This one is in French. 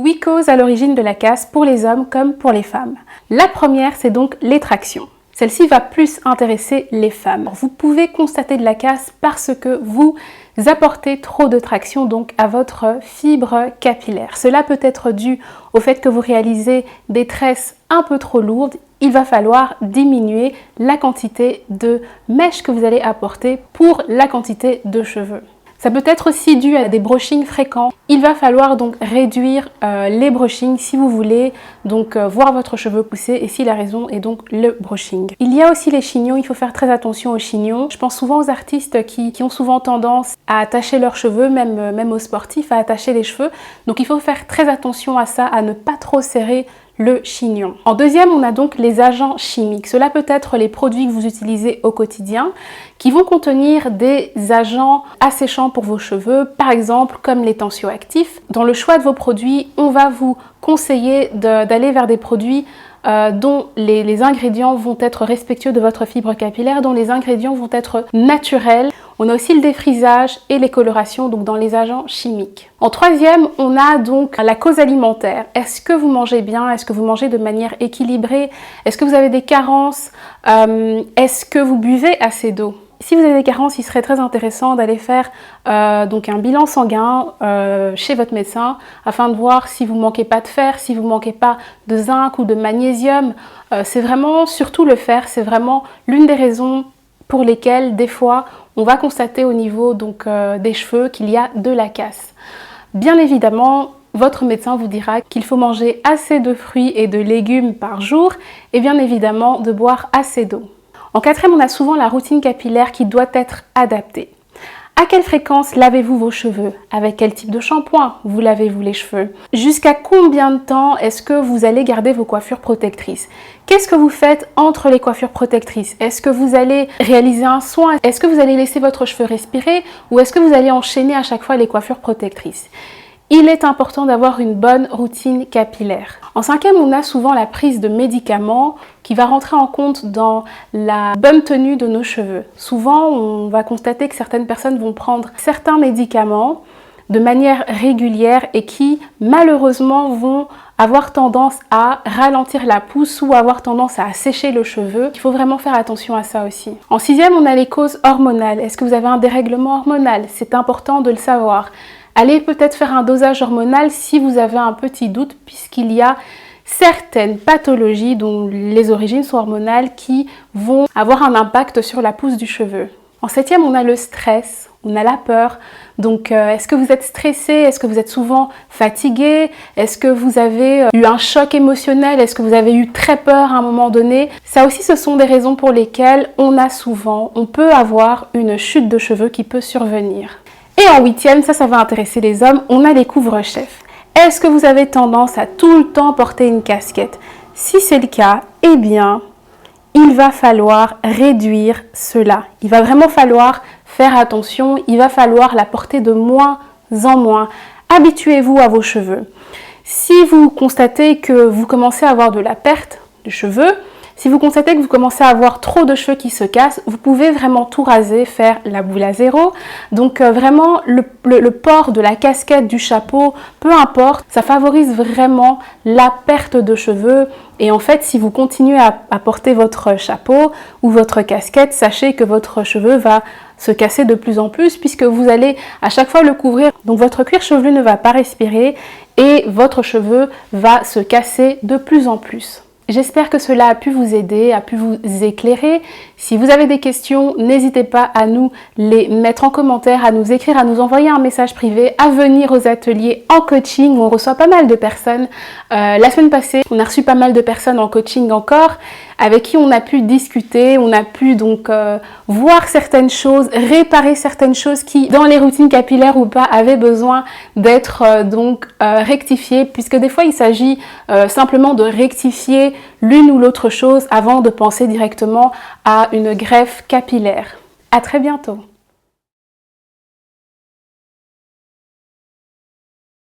8 causes à l'origine de la casse pour les hommes comme pour les femmes. La première, c'est donc l'étraction. Celle-ci va plus intéresser les femmes. Vous pouvez constater de la casse parce que vous apportez trop de traction donc à votre fibre capillaire. Cela peut être dû au fait que vous réalisez des tresses un peu trop lourdes. Il va falloir diminuer la quantité de mèches que vous allez apporter pour la quantité de cheveux. Ça peut être aussi dû à des brushings fréquents. Il va falloir donc réduire les brushings si vous voulez donc voir votre cheveu pousser et si la raison est donc le brushing. Il y a aussi les chignons, il faut faire très attention aux chignons. Je pense souvent aux artistes qui ont souvent tendance à attacher leurs cheveux, même aux sportifs, à attacher les cheveux. Donc il faut faire très attention à ça, à ne pas trop serrer le chignon. En deuxième, on a donc les agents chimiques. Cela peut être les produits que vous utilisez au quotidien qui vont contenir des agents asséchants pour vos cheveux, par exemple comme les tensioactifs. Dans le choix de vos produits, on va vous conseiller d'aller vers des produits dont les ingrédients vont être respectueux de votre fibre capillaire, dont les ingrédients vont être naturels. On a aussi le défrisage et les colorations, donc dans les agents chimiques. En troisième, on a donc la cause alimentaire. Est-ce que vous mangez bien? Est-ce que vous mangez de manière équilibrée? Est-ce que vous avez des carences? Est-ce que vous buvez assez d'eau? Si vous avez des carences, il serait très intéressant d'aller faire donc un bilan sanguin chez votre médecin afin de voir si vous ne manquez pas de fer, si vous ne manquez pas de zinc ou de magnésium. C'est vraiment, surtout le fer, c'est vraiment l'une des raisons pour lesquelles des fois on va constater au niveau donc, des cheveux qu'il y a de la casse. Bien évidemment, votre médecin vous dira qu'il faut manger assez de fruits et de légumes par jour et bien évidemment de boire assez d'eau. En quatrième, on a souvent la routine capillaire qui doit être adaptée. À quelle fréquence lavez-vous vos cheveux? Avec quel type de shampoing vous lavez-vous les cheveux? Jusqu'à combien de temps est-ce que vous allez garder vos coiffures protectrices? Qu'est-ce que vous faites entre les coiffures protectrices? Est-ce que vous allez réaliser un soin? Est-ce que vous allez laisser votre cheveu respirer? Ou est-ce que vous allez enchaîner à chaque fois les coiffures protectrices? Il est important d'avoir une bonne routine capillaire. En cinquième, on a souvent la prise de médicaments qui va rentrer en compte dans la bonne tenue de nos cheveux. Souvent, on va constater que certaines personnes vont prendre certains médicaments de manière régulière et qui, malheureusement, vont avoir tendance à ralentir la pousse ou avoir tendance à assécher le cheveu. Il faut vraiment faire attention à ça aussi. En sixième, on a les causes hormonales. Est-ce que vous avez un dérèglement hormonal? C'est important de le savoir. Allez peut-être faire un dosage hormonal si vous avez un petit doute, puisqu'il y a certaines pathologies dont les origines sont hormonales qui vont avoir un impact sur la pousse du cheveu. En septième, on a le stress, on a la peur. Donc, est-ce que vous êtes stressé? Est-ce que vous êtes souvent fatigué? Est-ce que vous avez eu un choc émotionnel? Est-ce que vous avez eu très peur à un moment donné? Ça aussi, ce sont des raisons pour lesquelles on peut avoir une chute de cheveux qui peut survenir. Et en huitième, ça va intéresser les hommes, on a les couvre-chefs. Est-ce que vous avez tendance à tout le temps porter une casquette? Si c'est le cas, eh bien, il va falloir réduire cela. Il va vraiment falloir faire attention, il va falloir la porter de moins en moins. Habituez-vous à vos cheveux. Si vous constatez que vous commencez à avoir de la perte de cheveux, si vous constatez que vous commencez à avoir trop de cheveux qui se cassent, vous pouvez vraiment tout raser, faire la boule à zéro. Donc vraiment, le port de la casquette, du chapeau, peu importe, ça favorise vraiment la perte de cheveux. Et en fait, si vous continuez à porter votre chapeau ou votre casquette, sachez que votre cheveu va se casser de plus en plus puisque vous allez à chaque fois le couvrir. Donc votre cuir chevelu ne va pas respirer et votre cheveu va se casser de plus en plus. J'espère que cela a pu vous aider, a pu vous éclairer. Si vous avez des questions, n'hésitez pas à nous les mettre en commentaire, à nous écrire, à nous envoyer un message privé, à venir aux ateliers en coaching où on reçoit pas mal de personnes. La semaine passée, on a reçu pas mal de personnes en coaching encore avec qui on a pu discuter, on a pu donc voir certaines choses, réparer certaines choses qui, dans les routines capillaires ou pas, avaient besoin d'être rectifiées, puisque des fois il s'agit simplement de rectifier l'une ou l'autre chose avant de penser directement à une greffe capillaire. À très bientôt.